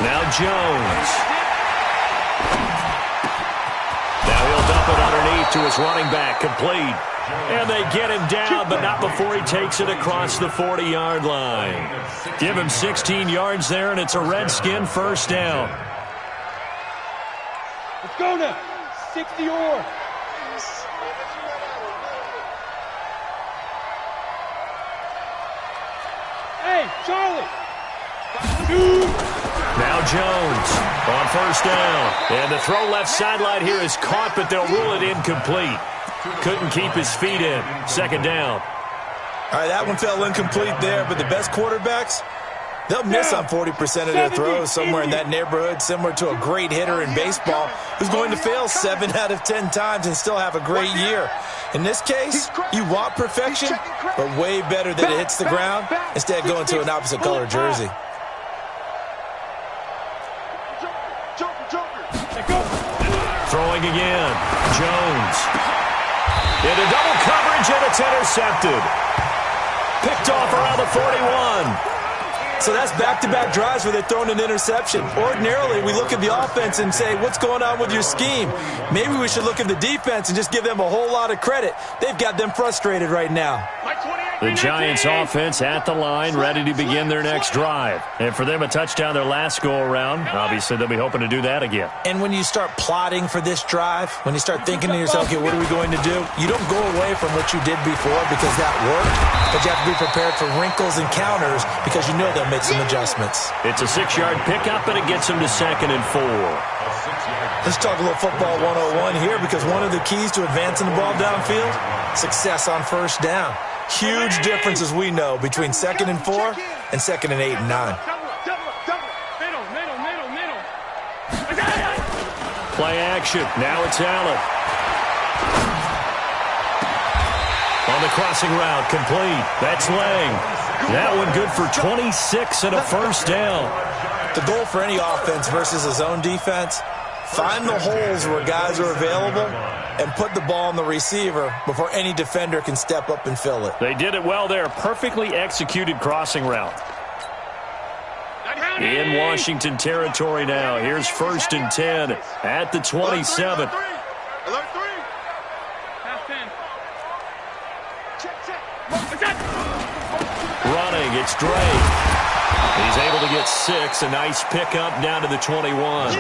Now Jones. Now he'll dump it underneath to his running back, complete. And they get him down, but not before he takes it across the 40-yard line. Give him 16 yards there, and it's a Redskin first down. Let's go now. 60 or. Hey, Charlie. Now Jones on first down. And the throw left sideline here is caught, but they'll rule it incomplete. Couldn't keep his feet in. Second down. All right, that one fell incomplete there, but the best quarterbacks, they'll miss on 40% of their throws, somewhere in that neighborhood, similar to a great hitter in baseball who's going to fail 7 out of 10 times and still have a great year. In this case, you want perfection, but way better that it hits the ground instead of going to an opposite color jersey. Throwing again. Jones. Into double coverage, and it's intercepted. Picked off around the 41. So that's back-to-back drives where they're throwing an interception. Ordinarily, we look at the offense and say, what's going on with your scheme? Maybe we should look at the defense and just give them a whole lot of credit. They've got them frustrated right now. The Giants offense at the line, ready to begin their next drive. And for them, a touchdown their last go-around. Obviously, they'll be hoping to do that again. And when you start plotting for this drive, when you start thinking to yourself, okay, what are we going to do? You don't go away from what you did before because that worked, but you have to be prepared for wrinkles and counters because you know they'll make some adjustments. It's a 6-yard pickup, and it gets them to 2nd and 4. Let's talk a little football 101 here because one of the keys to advancing the ball downfield, success on first down. Huge difference, as we know, between 2nd and 4 and 2nd and 8 and 9. Play action. Now it's Allen. On the crossing route, complete. That's Lang. That one good for 26 and a first down. The goal for any offense versus a zone defense, find the holes where guys are available and put the ball on the receiver before any defender can step up and fill it. They did it well there. Perfectly executed crossing route. In Washington territory now. Here's 1st and 10 at the 27. Running, it's Drake. He's able to get 6. A nice pickup down to the 21.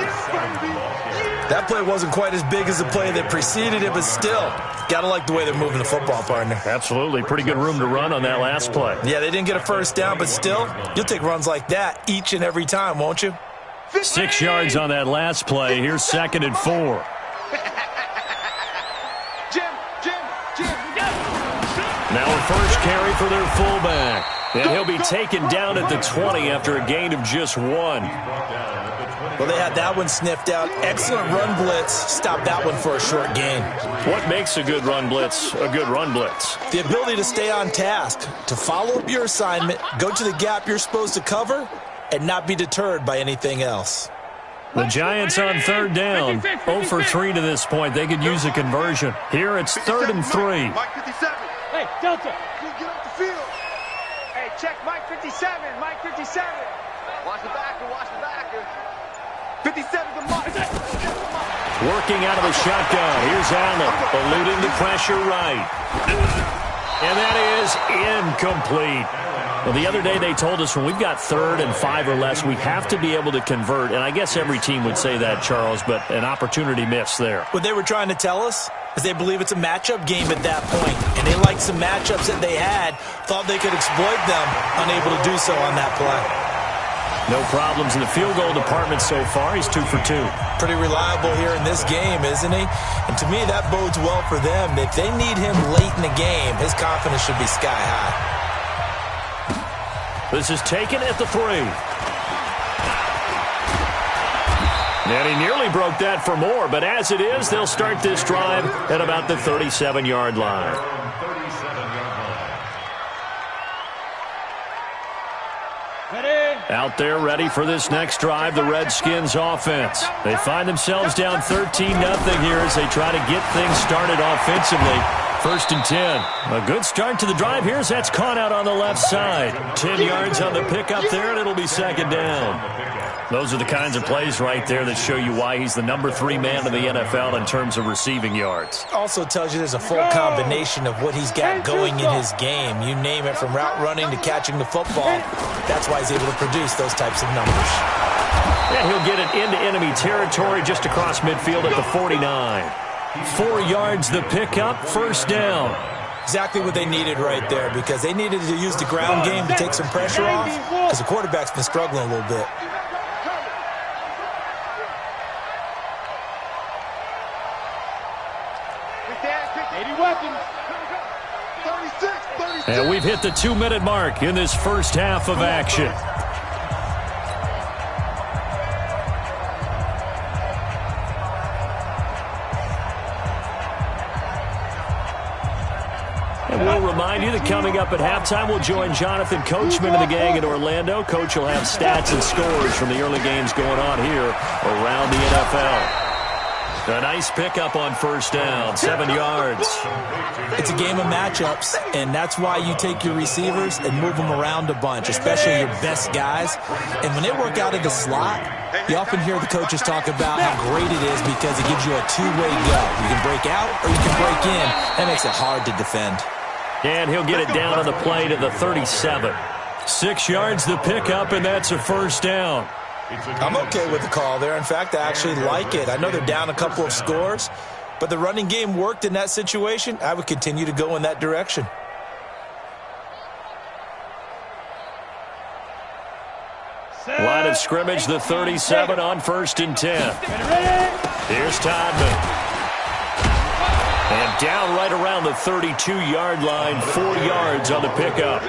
That play wasn't quite as big as the play that preceded it, but still, got to like the way they're moving the football, partner. Absolutely. Pretty good room to run on that last play. Yeah, they didn't get a first down, but still, you'll take runs like that each and every time, won't you? 6 yards on that last play. Here's 2nd and 4. Now a first carry for their fullback. And he'll be taken down at the 20 after a gain of just 1. Well, they had that one sniffed out. Excellent run blitz. Stop that one for a short gain. What makes a good run blitz a good run blitz? The ability to stay on task, to follow up your assignment, go to the gap you're supposed to cover, and not be deterred by anything else. The Giants on 3rd down. 0 for 3 to this point. They could use a conversion. Here it's 3rd and 3. Hey, Delta. Get off the field. Hey, check Mike 57. Mike 57. Watch the backer. Watch the backer. 57 to Mike. Working out of the shotgun. Here's Allen. Eluding the pressure right. And that is incomplete. Well, the other day they told us when we've got 3rd and 5 or less, we have to be able to convert. And I guess every team would say that, Charles, but an opportunity missed there. What they were trying to tell us is they believe it's a matchup game at that point. And they liked some matchups that they had, thought they could exploit them, unable to do so on that play. No problems in the field goal department so far. He's 2 for 2. Pretty reliable here in this game, isn't he? And to me, that bodes well for them. If they need him late in the game, his confidence should be sky high. This is taken at the 3. And he nearly broke that for more, but as it is, they'll start this drive at about the 37-yard line. Out there ready for this next drive, the Redskins offense. They find themselves down 13-0 here as they try to get things started offensively. First and 10. A good start to the drive here. That's caught out on the left side. 10 yards on the pickup there, and it'll be second down. Those are the kinds of plays right there that show you why he's the number 3 man in the NFL in terms of receiving yards. Also tells you there's a full combination of what he's got going in his game. You name it, from route running to catching the football. That's why he's able to produce those types of numbers. Yeah, he'll get it into enemy territory just across midfield at the 49. 4 yards the pickup, first down. Exactly what they needed right there, because they needed to use the ground game to take some pressure off, because the quarterback's been struggling a little bit. And we've hit the 2-minute mark in this first half of action. And we'll remind you that coming up at halftime, we'll join Jonathan Coachman and the gang in Orlando. Coach will have stats and scores from the early games going on here around the NFL. A nice pickup on first down, 7 yards. It's a game of matchups, and that's why you take your receivers and move them around a bunch, especially your best guys. And when they work out of the slot, you often hear the coaches talk about how great it is because it gives you a two-way go. You can break out or you can break in. That makes it hard to defend. And he'll get it down on the play to the 37. 6 yards the pickup, and that's a first down. I'm okay with the call there. In fact, I actually like it. I know they're down a couple of scores, but the running game worked in that situation. I would continue to go in that direction. Line of scrimmage, the 37 on first and 10. Here's Todman. And down right around the 32-yard line, 4 yards on the pickup.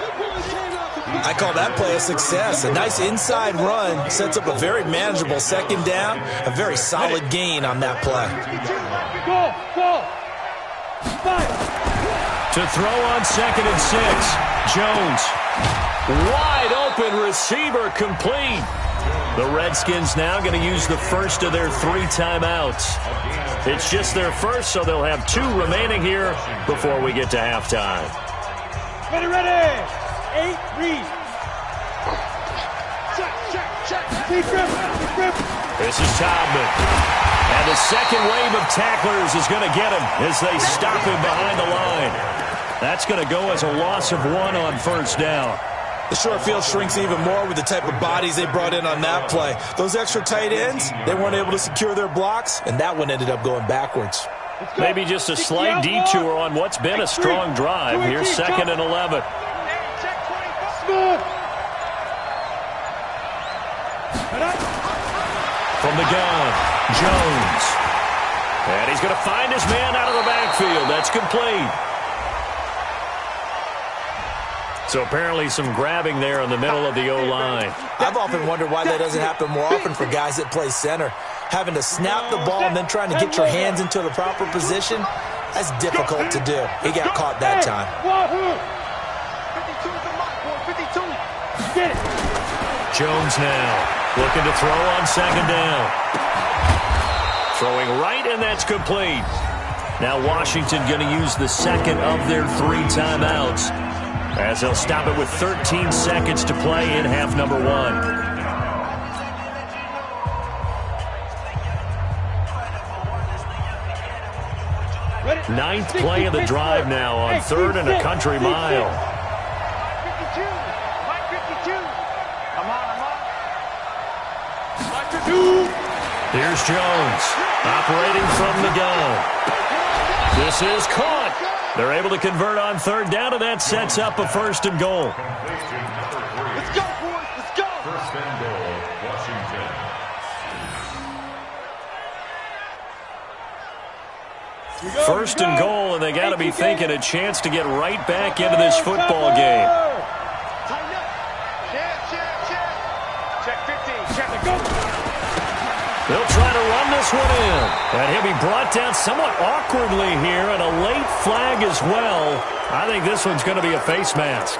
I call that play a success. A nice inside run sets up a very manageable second down, a very solid gain on that play. To throw on second and 6, Jones. Wide open receiver, complete. The Redskins now going to use the first of their 3 timeouts. It's just their first, so they'll have 2 remaining here before we get to halftime. Ready. 8, read. Check. This is Todman. And the second wave of tacklers is going to get him as they stop him behind the line. That's going to go as a loss of 1 on first down. The short field shrinks even more with the type of bodies they brought in on that play. Those extra tight ends, they weren't able to secure their blocks, and that one ended up going backwards. Maybe just a slight detour on what's been a strong drive. Here's second and 11. From the gun, Jones. And he's going to find his man out of the backfield. That's complete. So apparently some grabbing there in the middle of the O-line. I've often wondered why that doesn't happen more often for guys that play center. Having to snap the ball and then trying to get your hands into the proper position, that's difficult to do. He got caught that time. 52. Get it. Jones now looking to throw on second down. Throwing right, and that's complete. Now Washington going to use the second of their 3 timeouts as they'll stop it with 13 seconds to play in half number 1. Ninth play of the drive now on 3rd and a country mile. 52. Mike 52. I'm on. Mike 52. Here's Jones operating from the gun. This is caught. They're able to convert on 3rd down, and that sets up a 1st and goal. Let's go, boys. Let's go. 1st and goal, Washington. 1st and goal, and they got to be thinking a chance to get right back into this football game. Tighten up. Check 15. Check it. Go. They'll try to run this one in. And he'll be brought down somewhat awkwardly here, and a late flag as well. I think this one's going to be a face mask.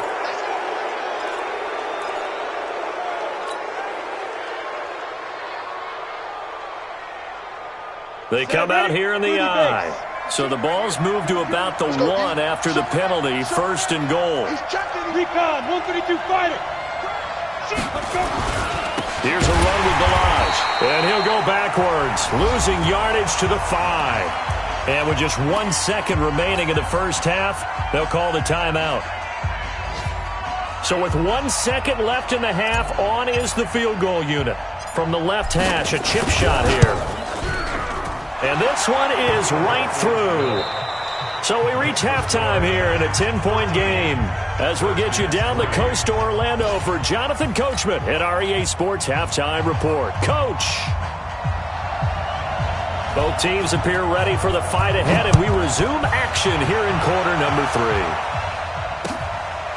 They come out here in the eye. So the ball's moved to about the 1 after the penalty. First and goal. Recon, 132 fighter. Here's a run with Balaj. And he'll go backwards, losing yardage to the 5. And with just 1 second remaining in the first half, they'll call the timeout. So with 1 second left in the half, on is the field goal unit. From the left hash, a chip shot here. And this one is right through. So we reach halftime here in a 10-point game as we'll get you down the coast to Orlando for Jonathan Coachman at our EA Sports Halftime Report. Coach! Both teams appear ready for the fight ahead, and we resume action here in quarter number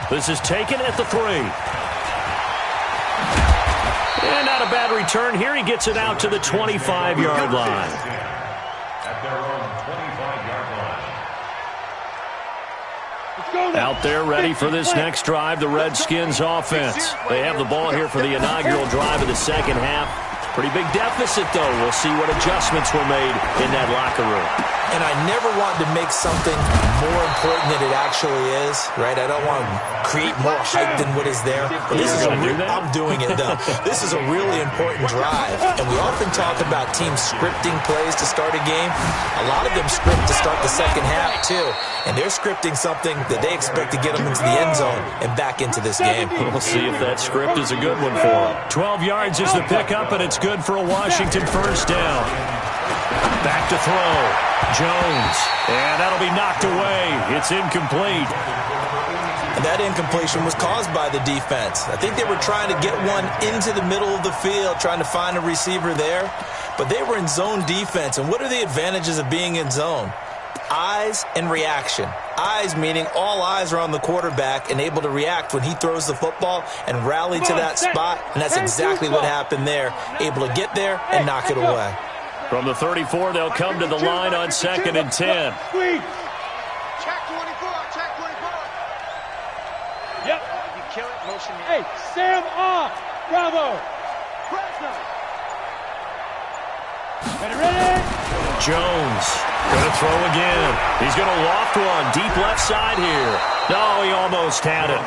3. This is taken at the 3. And not a bad return here. He gets it out to the 25-yard line. Out there ready for this next drive, the Redskins offense. They have the ball here for the inaugural drive of the second half. Pretty big deficit, though. We'll see what adjustments were made in that locker room. And I never want to make something more important than it actually is, right? I don't want to create more hype than what is there. But this is I'm doing it, though. This is a really important drive. And we often talk about teams scripting plays to start a game. A lot of them script to start the second half, too. And they're scripting something that they expect to get them into the end zone and back into this game. We'll see if that script is a good one for them. 12 yards is the pickup, and it's good for a Washington first down. Back to throw. Jones. And that'll be knocked away. It's incomplete. And that incompletion was caused by the defense. I think they were trying to get one into the middle of the field, trying to find a receiver there. But they were in zone defense. And what are the advantages of being in zone? Eyes and reaction. Eyes meaning all eyes are on the quarterback and able to react when he throws the football and rally to that spot. And that's exactly what happened there. Able to get there and knock it away. From the 34, they'll come to the line on 2nd and 10. Check 24, check 24. Yep. You kill it, motion. Hey, Sam off. Bravo. Ready? Jones going to throw again. He's going to loft one deep left side here. No, he almost had it.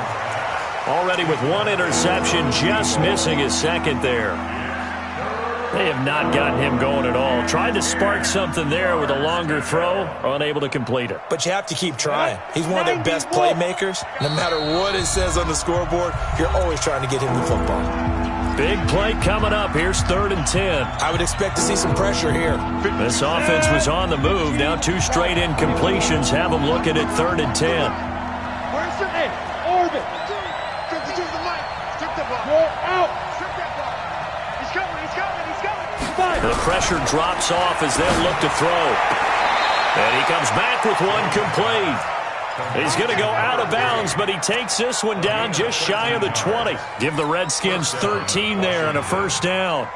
Already with one interception, just missing his second there. They have not gotten him going at all. Tried to spark something there with a longer throw, unable to complete it. But you have to keep trying. He's one of their best playmakers. No matter what it says on the scoreboard, you're always trying to get him the football. Big play coming up. Here's 3rd and 10. I would expect to see some pressure here. This offense was on the move. Now 2 straight incompletions have them looking at 3rd and 10. Where's the orbit? 52 the mic. Strip the ball. You're out. Strip that ball. He's coming, he's coming, he's coming. The pressure drops off as they'll look to throw. And he comes back with one complete. He's going to go out of bounds, but he takes this one down just shy of the 20. Give the Redskins 13 there and a first down.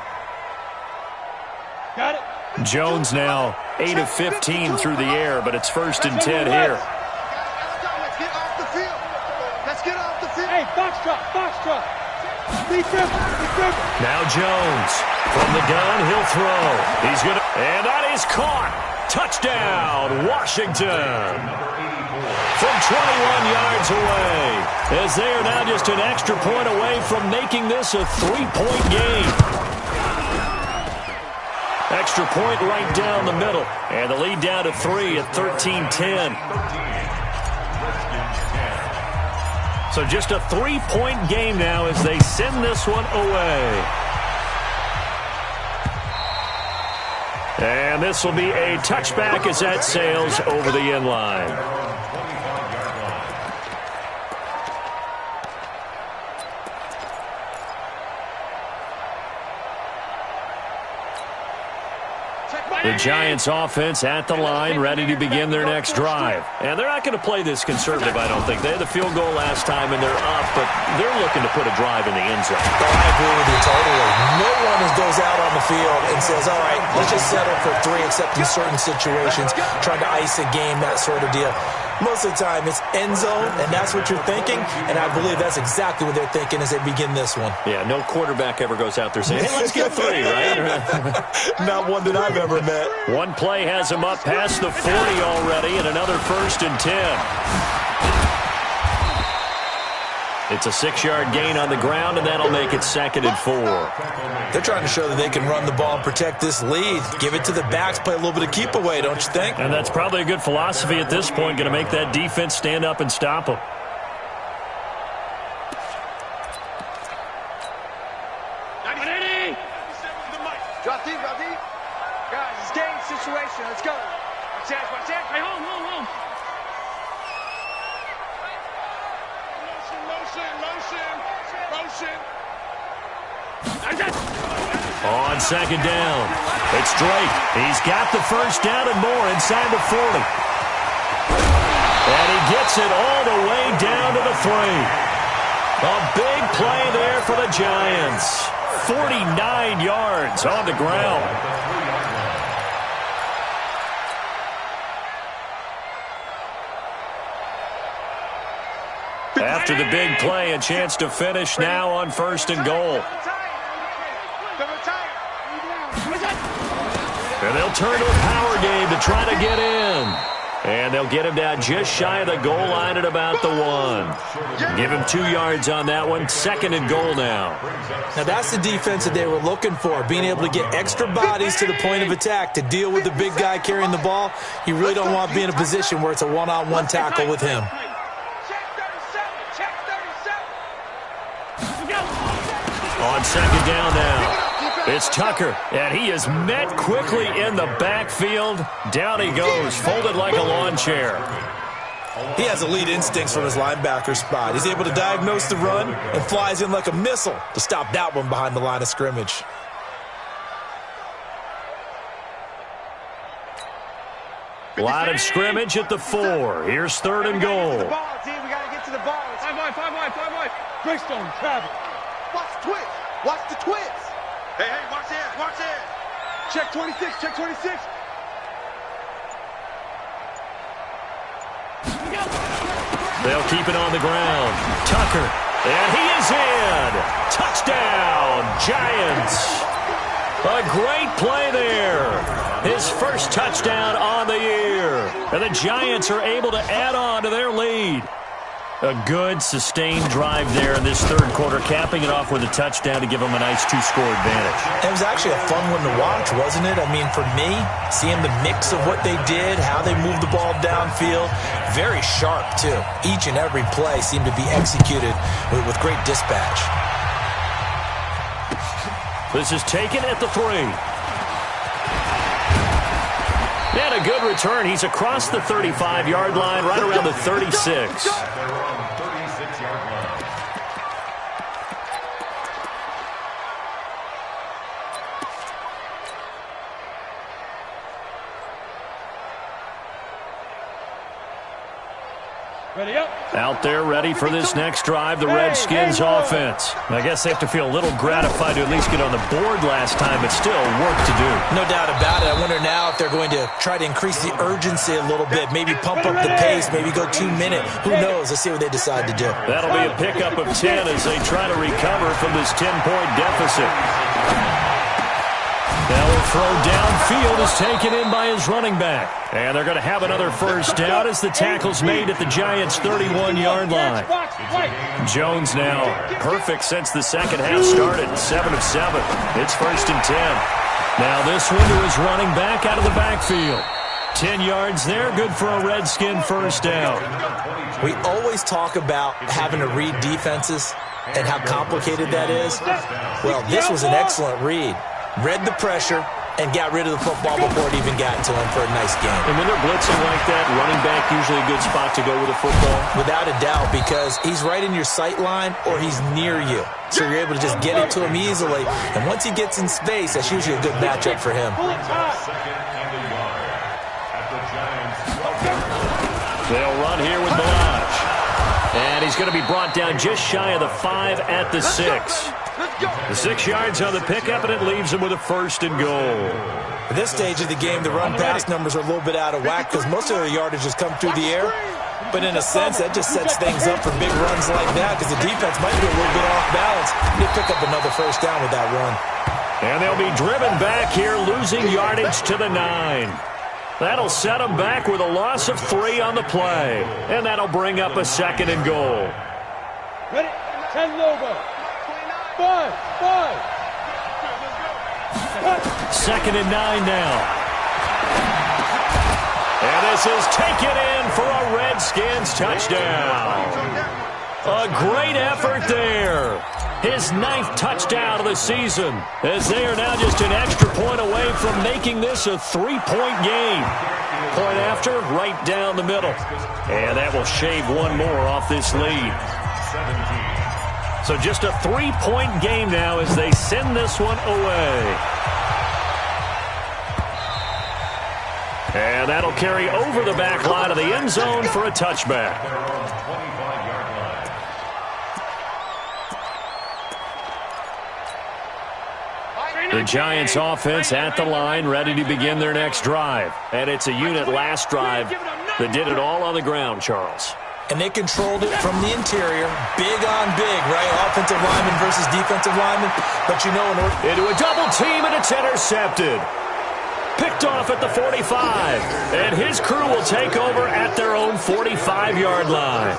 Got it. Jones now 8 of 15 through the air, but it's 1st and 10 here. Let's get off the field. Let's get off the field. Hey, foxtrot. Now Jones from the gun, he'll throw. He's going to, and that is caught. Touchdown, Washington. From 21 yards away, as they are now just an extra point away from making this a 3-point game. Extra point right down the middle, and the lead down to 3 at 13-10. So just a 3-point game now as they send this one away. And this will be a touchback as that sails over the end line. The Giants offense at the line, ready to begin their next drive. And they're not going to play this conservative, I don't think. They had the field goal last time, and they're up, but they're looking to put a drive in the end zone. Oh, I agree with you totally. No one goes out on the the field and says, all right, let's just settle for 3, except in certain situations, trying to ice a game, that sort of deal. Most of the time, it's end zone, and that's what you're thinking, and I believe that's exactly what they're thinking as they begin this one. Yeah, no quarterback ever goes out there saying, hey, let's get 3, right? Not one that I've ever met. One play has him up past the 40 already, and another 1st and 10. It's a 6-yard gain on the ground, and that'll make it 2nd and 4. They're trying to show that they can run the ball and protect this lead. Give it to the backs, play a little bit of keep away, don't you think? And that's probably a good philosophy at this point, going to make that defense stand up and stop them. Drop deep, drop deep. Guys, it's game situation. Let's go. Watch that, watch that. Hey, home. Motion. On 2nd down, it's Drake. He's got the 1st down and more inside the 40. And he gets it all the way down to the 3. A big play there for the Giants. 49 yards on the ground. After the big play, a chance to finish now on 1st and goal. And they'll turn to a power game to try to get in. And they'll get him down just shy of the goal line at about the 1. Give him 2 yards on that one. 2nd and goal now. Now that's the defense that they were looking for, being able to get extra bodies to the point of attack to deal with the big guy carrying the ball. You really don't want to be in a position where it's a one-on-one tackle with him. On 2nd down now. It's Tucker, and he is met quickly in the backfield. Down he goes, folded like a lawn chair. He has elite instincts from his linebacker spot. He's able to diagnose the run and flies in like a missile to stop that one behind the line of scrimmage. Line of scrimmage at the 4. Here's 3rd and goal. We got to get to the ball. 5 wide. Greystone, travel. Watch the twist. Watch the twist. Hey, watch this. Check 26. They'll keep it on the ground. Tucker, and he is in. Touchdown, Giants. A great play there. His 1st touchdown on the year. And the Giants are able to add on to their lead. A good, sustained drive there in this 3rd quarter, capping it off with a touchdown to give them a nice 2-score advantage. It was actually a fun one to watch, wasn't it? I mean, for me, seeing the mix of what they did, how they moved the ball downfield, very sharp, too. Each and every play seemed to be executed with great dispatch. This is taken at the 3. And a good return. He's across the 35-yard line, right around the 36. Ready up. Out there ready for this next drive, the Redskins offense. I guess they have to feel a little gratified to at least get on the board last time, but still work to do. No doubt about it. I wonder now if they're going to try to increase the urgency a little bit, maybe pump up the pace, maybe go 2-minute. Who knows? Let's see what they decide to do. That'll be a pickup of 10 as they try to recover from this 10-point deficit. Now a throw downfield is taken in by his running back. And they're going to have another 1st down as the tackle's made at the Giants' 31-yard line. Jones now perfect since the 2nd half started. 7 of 7. It's 1st and 10. Now this one to his running back out of the backfield. 10 yards there, good for a Redskin 1st down. We always talk about having to read defenses and how complicated that is. Well, this was an excellent read. Read the pressure and got rid of the football before it even got to him for a nice game. And when they're blitzing like that, running back usually a good spot to go with a football? Without a doubt, because he's right in your sight line or he's near you. So you're able to just get it to him easily. And once he gets in space, that's usually a good matchup for him. They'll run here with Balaj. And he's going to be brought down just shy of the 5 at the 6. Let's go. The 6 yards on the pickup, and it leaves them with a 1st and goal. At this stage of the game, the run-pass numbers are a little bit out of whack because most of their yardage has come through the air. But in a sense, that just sets things up for big runs like that because the defense might be a little bit off balance. They pick up another 1st down with that run. And they'll be driven back here, losing yardage to the 9. That'll set them back with a loss of 3 on the play. And that'll bring up a 2nd and goal. Ready? 10 Lobo. 5. 2nd and 9 now. And this is taken in for a Redskins touchdown. A great effort there. His 9th touchdown of the season, as they are now just an extra point away from making this a 3-point game. Point after, right down the middle. And that will shave one more off this lead. So just a 3-point game now as they send this one away. And that'll carry over the back line of the end zone for a touchback. The Giants offense at the line, ready to begin their next drive. And it's a unit last drive that did it all on the ground, Charles. And they controlled it from the interior, big on big, right? Offensive lineman versus defensive lineman. But you know, into a double team, and it's intercepted. Picked off at the 45, and his crew will take over at their own 45-yard line.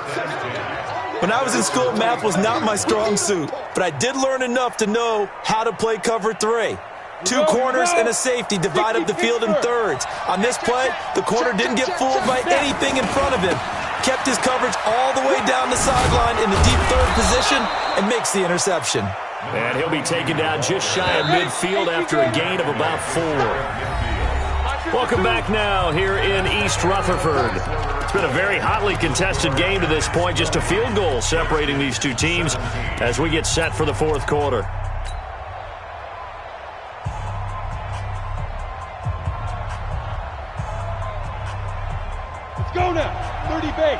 When I was in school, math was not my strong suit, but I did learn enough to know how to play cover 3. 2 corners and a safety divide up the field in thirds. On this play, the corner didn't get fooled by anything in front of him. Kept his coverage all the way down the sideline in the deep third position and makes the interception. And he'll be taken down just shy of midfield after a gain of about 4. Welcome back now here in East Rutherford. It's been a very hotly contested game to this point. Just a field goal separating these two teams as we get set for the 4th quarter. Let's go now. 30 base.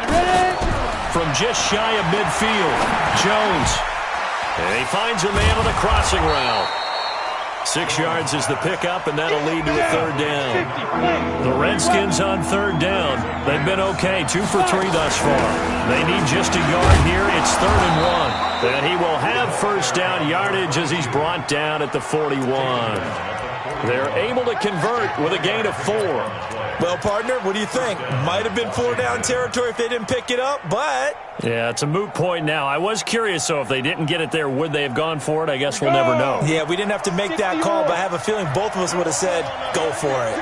Ready? From just shy of midfield, Jones. And he finds a man on a crossing route. 6 yards is the pickup, and that'll lead to a 3rd down. The Redskins on 3rd down. They've been okay, 2 for 3 thus far. They need just a yard here. It's 3rd and 1. And he will have 1st down yardage as he's brought down at the 41. They're able to convert with a gain of 4. Well, partner, what do you think? Might have been 4-down territory if they didn't pick it up, but... Yeah, it's a moot point now. I was curious, so if they didn't get it there, would they have gone for it? I guess we'll never know. Yeah, we didn't have to make that call, but I have a feeling both of us would have said, go for it.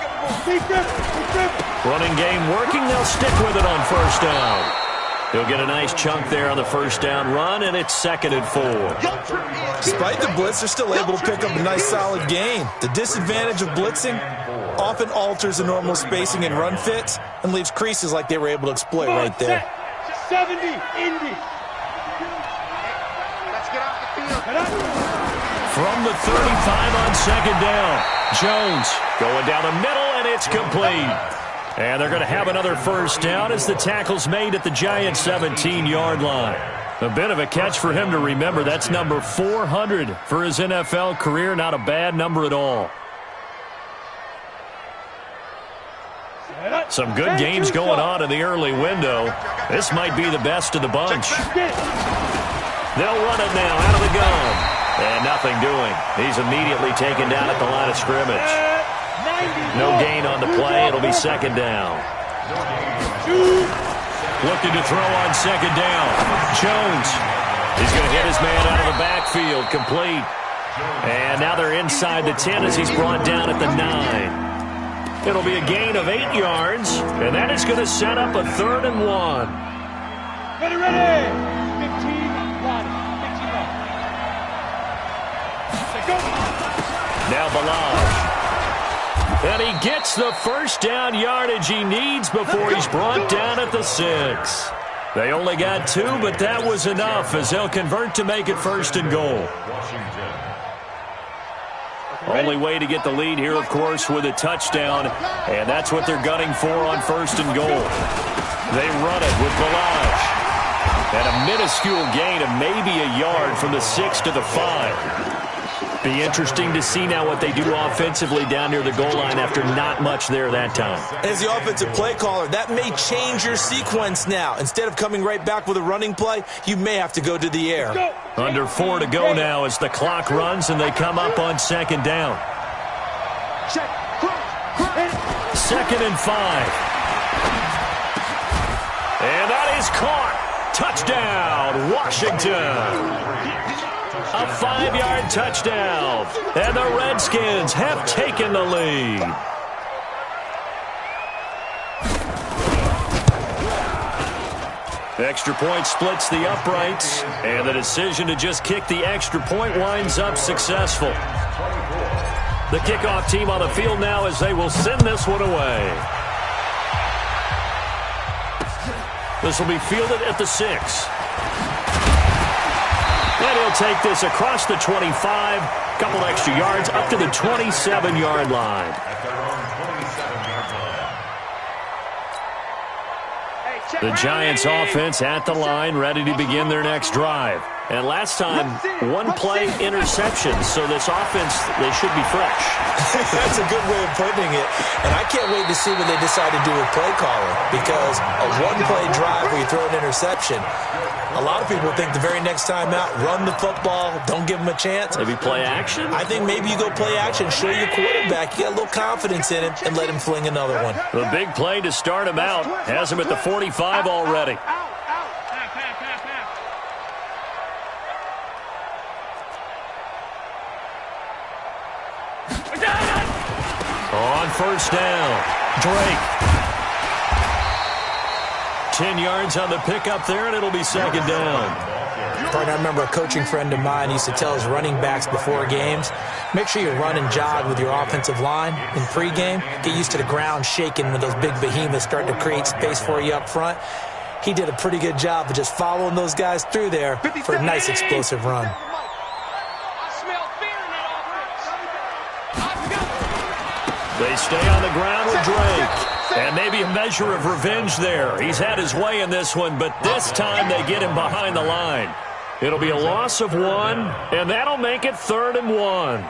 Running game working. They'll stick with it on 1st down. He'll get a nice chunk there on the 1st down run, and it's 2nd and 4. Despite the blitz, they're still able to pick up a nice solid gain. The disadvantage of blitzing often alters the normal spacing and run fits and leaves creases like they were able to exploit right there. 70, Indy. Let's get off the field. From the 35 on 2nd down, Jones going down the middle, and it's complete. And they're going to have another 1st down as the tackle's made at the Giants' 17-yard line. A bit of a catch for him to remember. That's number 400 for his NFL career. Not a bad number at all. Some good games going on in the early window. This might be the best of the bunch. They'll run it now out of the gun. And nothing doing. He's immediately taken down at the line of scrimmage. No gain on the play. It'll be 2nd down. Looking to throw on 2nd down. Jones. He's going to hit his man out of the backfield. Complete. And now they're inside the 10 as he's brought down at the 9. It'll be a gain of 8 yards, and that is going to set up a 3rd and 1. Ready. 15 line. 15 line. Go. Now Balaj. And he gets the 1st down yardage he needs before he's brought down at the 6. They only got 2, but that was enough as they'll convert to make it 1st and goal. Only way to get the lead here, of course, with a touchdown, and that's what they're gunning for on 1st and goal. They run it with Balaj. And a minuscule gain of maybe a yard from the 6 to the 5. Be interesting to see now what they do offensively down near the goal line after not much there that time. As the offensive play caller, that may change your sequence now. Instead of coming right back with a running play, you may have to go to the air. Under 4 to go now as the clock runs and they come up on second down. Second and 5. And that is caught. Touchdown, Washington. A 5-yard touchdown. And the Redskins have taken the lead. Extra point splits the uprights. And the decision to just kick the extra point winds up successful. The kickoff team on the field now as they will send this one away. This will be fielded at the 6. And he'll take this across the 25. Couple extra yards up to the 27-yard line. The Giants offense at the line, ready to begin their next drive. And last time, one play interception, so this offense, they should be fresh. That's a good way of putting it. And I can't wait to see what they decide to do with play calling, because a one-play drive where you throw an interception, a lot of people think the very next time out, run the football, don't give them a chance. Maybe play action? I think maybe you go play action, show your quarterback, you get a little confidence in him, and let him fling another one. The big play to start him out has him at the 45 already. On first down, Drake. 10 yards on the pickup there, and it'll be second down. I remember a coaching friend of mine used to tell his running backs before games, make sure you run and jog with your offensive line in pregame. Get used to the ground shaking when those big behemoths start to create space for you up front. He did a pretty good job of just following those guys through there for a nice explosive run. They stay on the ground with Drake. And maybe a measure of revenge there. He's had his way in this one, but this time they get him behind the line. It'll be a loss of 1, and that'll make it 3rd and 1.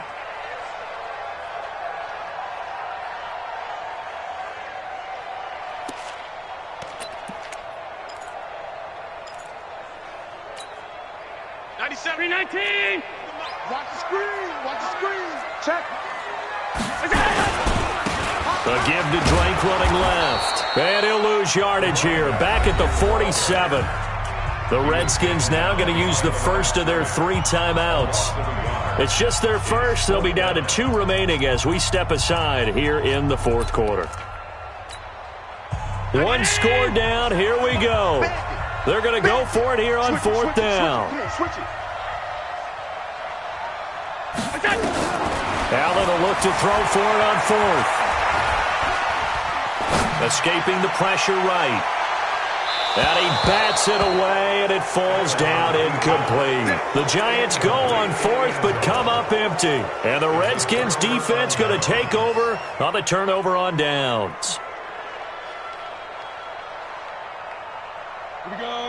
Watch the screen. Watch the screen. Check. The give to Drake running left. And he'll lose yardage here. Back at the 47. The Redskins now going to use the first of their 3 timeouts. It's just their first. They'll be down to 2 remaining as we step aside here in the 4th quarter. 1 score down. Here we go. They're going to go for it here on 4th down. Allen will look to throw for it on 4th. Escaping the pressure right. And he bats it away, and it falls down incomplete. The Giants go on 4th, but come up empty. And the Redskins defense going to take over on the turnover on downs.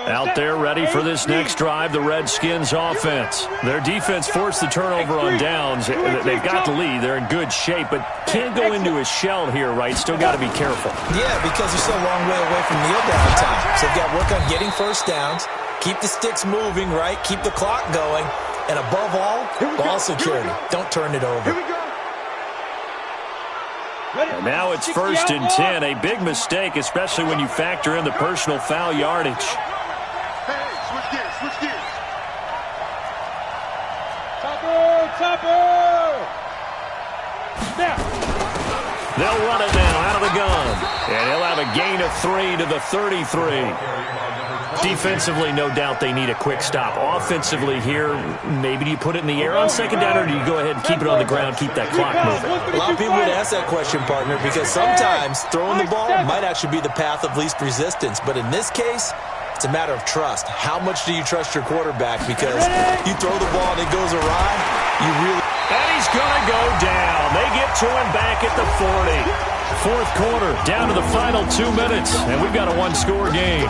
Out there ready for this next drive, the Redskins offense. Their defense forced the turnover on downs. They've got the lead. They're in good shape, but can't go into a shell here, right? Still got to be careful. Yeah, because they're still a long way away from kneel down time. So they've got to work on getting first downs, keep the sticks moving, right? Keep the clock going. And above all, ball security. Don't turn it over. And now it's 1st and 10. A big mistake, especially when you factor in the personal foul yardage. Switch gears. Topper! Now. They'll run it now out of the gun. And he'll have a gain of 3 to the 33. Defensively, no doubt they need a quick stop. Offensively here, maybe do you put it in the air on second down, or do you go ahead and keep it on the ground, keep that clock moving? A lot of people would ask that question, partner, because sometimes throwing the ball might actually be the path of least resistance. But in this case, it's a matter of trust. How much do you trust your quarterback? Because you throw the ball and it goes awry, you really... And he's going to go down. They get to him back at the 40. 4th quarter, down to the final 2 minutes, and we've got a 1-score game.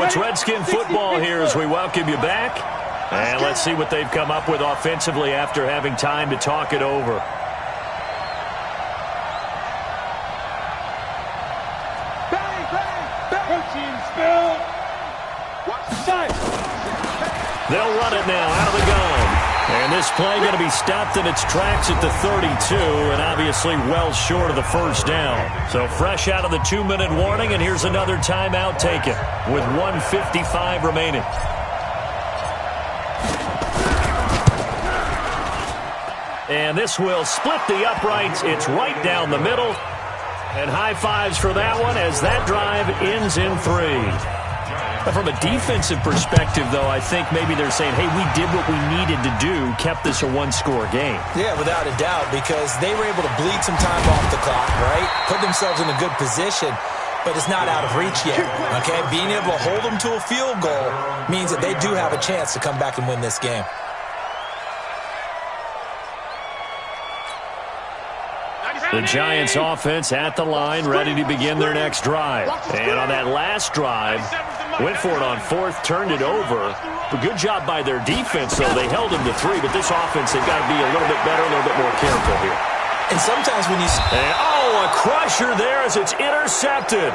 So it's Redskin football here as we welcome you back. And let's see what they've come up with offensively after having time to talk it over. Bang, bang, bang. Coaching spell. They'll run it now out of the gun. And this play going to be stopped in its tracks at the 32, and obviously well short of the first down. So fresh out of the 2-minute warning, and here's another timeout taken with 1:55 remaining. And this will split the uprights. It's right down the middle. And high fives for that one as that drive ends in 3. From a defensive perspective, though, I think maybe they're saying, hey, we did what we needed to do, kept this a one-score game. Yeah, without a doubt, because they were able to bleed some time off the clock, right? Put themselves in a good position, but it's not out of reach yet, okay? Being able to hold them to a field goal means that they do have a chance to come back and win this game. The Giants offense at the line, ready to begin their next drive. And on that last drive, went for it on fourth, turned it over. But good job by their defense, though. They held them to 3, but this offense, they've got to be a little bit better, a little bit more careful here. And sometimes when you... And, oh, a crusher there as it's intercepted.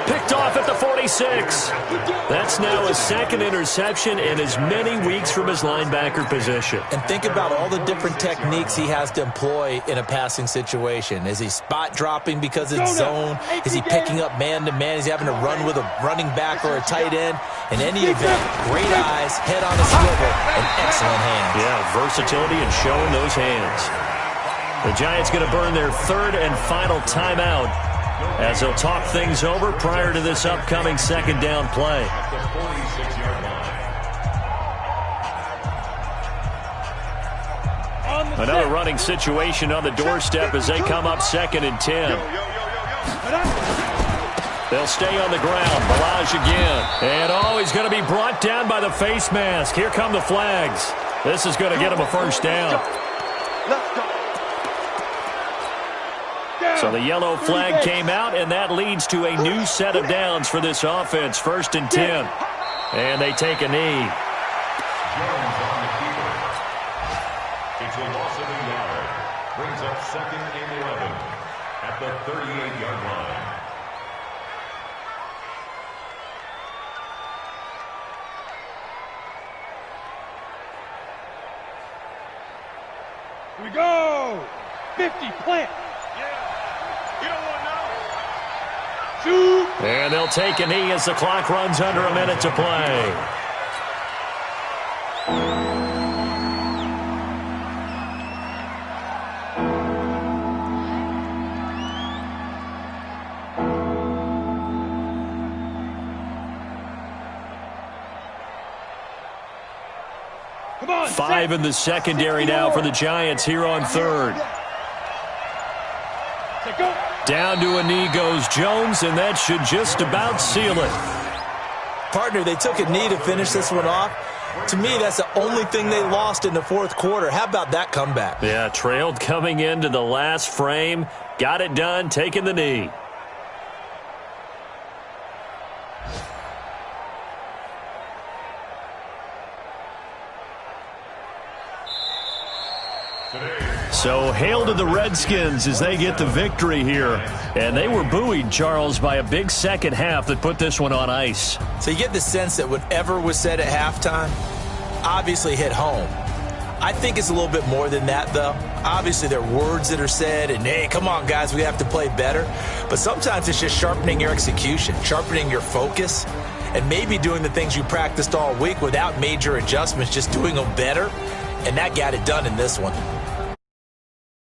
Picked off at the 46. That's now his second interception in as many weeks from his linebacker position. And think about all the different techniques he has to employ in a passing situation. Is he spot dropping because it's zone? Is he picking up man-to-man? Is he having to run with a running back or a tight end? In any event, great eyes, head on a swivel, and excellent hands. Yeah, versatility and showing those hands. The Giants going to burn their third and final timeout as they'll talk things over prior to this upcoming second down play. Another running situation on the doorstep as they come up 2nd and 10. They'll stay on the ground. Balaj again. And oh, he's going to be brought down by the face mask. Here come the flags. This is going to get him a first down. Let's go. So the yellow flag came out, and that leads to a new set of downs for this offense. 1st and 10. And they take a knee. It's a loss of a yard. Brings up 2nd and 11 at the 38-yard line. Here we go. 50, plant. And they'll take a knee as the clock runs under a minute to play. Come on, 5 in the secondary now for the Giants here on 3rd. Go. Down to a knee goes Jones, and that should just about seal it. Partner, they took a knee to finish this one off. To me, that's the only thing they lost in the 4th quarter. How about that comeback? Yeah, trailed coming into the last frame. Got it done, taking the knee. So hail to the Redskins as they get the victory here. And they were buoyed, Charles, by a big second half that put this one on ice. So you get the sense that whatever was said at halftime obviously hit home. I think it's a little bit more than that, though. Obviously, there are words that are said, and, hey, come on, guys, we have to play better. But sometimes it's just sharpening your execution, sharpening your focus, and maybe doing the things you practiced all week without major adjustments, just doing them better. And that got it done in this one.